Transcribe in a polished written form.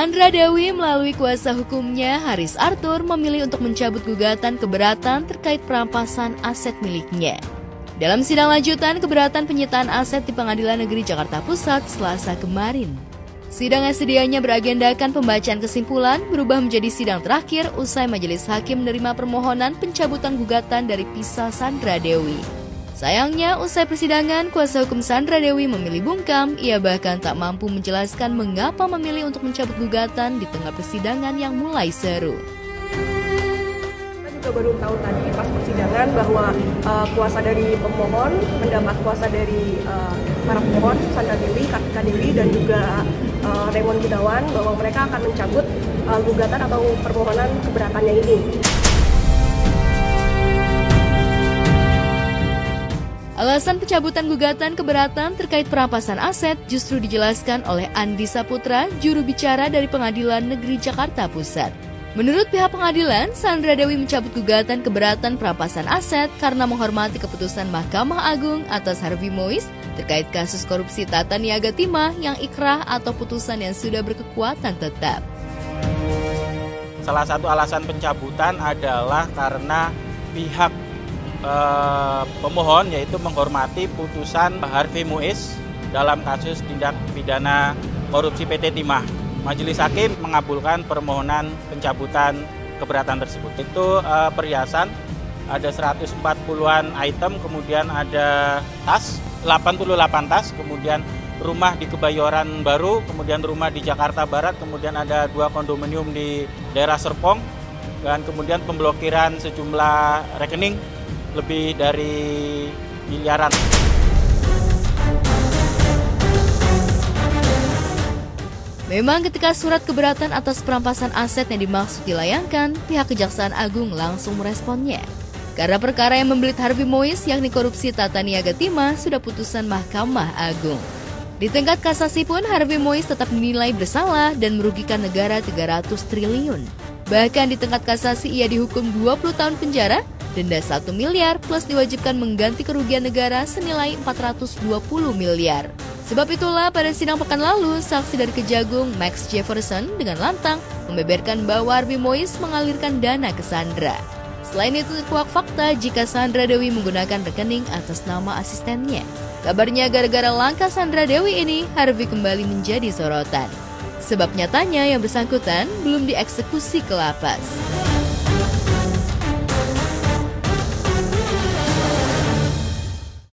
Sandra Dewi melalui kuasa hukumnya, Haris Arthur, memilih untuk mencabut gugatan keberatan terkait perampasan aset miliknya. Dalam sidang lanjutan keberatan penyitaan aset di Pengadilan Negeri Jakarta Pusat Selasa kemarin. Sidang yang sedianya beragendakan pembacaan kesimpulan berubah menjadi sidang terakhir usai majelis hakim menerima permohonan pencabutan gugatan dari pihak Sandra Dewi. Sayangnya, usai persidangan, kuasa hukum Sandra Dewi memilih bungkam. Ia bahkan tak mampu menjelaskan mengapa memilih untuk mencabut gugatan di tengah persidangan yang mulai seru. Kita juga baru tahu tadi pas persidangan bahwa kuasa dari pemohon mendapat kuasa dari para pemohon Sandra Dewi, Kartika Dewi, dan juga Raymond Gunawan bahwa mereka akan mencabut gugatan atau permohonan keberatannya ini. Alasan pencabutan gugatan keberatan terkait perampasan aset justru dijelaskan oleh Andi Saputra, juru bicara dari Pengadilan Negeri Jakarta Pusat. Menurut pihak pengadilan, Sandra Dewi mencabut gugatan keberatan perampasan aset karena menghormati keputusan Mahkamah Agung atas Harvey Mois terkait kasus korupsi tata niaga timah yang ikrah atau putusan yang sudah berkekuatan tetap. Salah satu alasan pencabutan adalah karena pihak pemohon yaitu menghormati putusan Harvey Mois dalam kasus tindak pidana korupsi PT Timah. Majelis hakim mengabulkan permohonan pencabutan keberatan tersebut. Itu perhiasan, ada 140-an item, kemudian ada tas, 88 tas, kemudian rumah di Kebayoran Baru, kemudian rumah di Jakarta Barat, kemudian ada 2 kondominium di daerah Serpong, dan kemudian pemblokiran sejumlah rekening lebih dari miliaran. Memang ketika surat keberatan atas perampasan aset yang dimaksud dilayangkan, pihak Kejaksaan Agung langsung meresponnya. Karena perkara yang membelit Harvey Mois yakni korupsi tata niaga timah sudah putusan Mahkamah Agung. Di tingkat kasasi pun Harvey Mois tetap dinilai bersalah dan merugikan negara 300 triliun. Bahkan di tingkat kasasi ia dihukum 20 tahun penjara, denda 1 miliar plus diwajibkan mengganti kerugian negara senilai 420 miliar. Sebab itulah pada sidang pekan lalu, saksi dari Kejagung Max Jefferson dengan lantang membeberkan bahwa Harvey Mois mengalirkan dana ke Sandra. Selain itu terkuak fakta jika Sandra Dewi menggunakan rekening atas nama asistennya. Kabarnya gara-gara langkah Sandra Dewi ini, Harvey kembali menjadi sorotan. Sebab nyatanya yang bersangkutan belum dieksekusi ke lapas.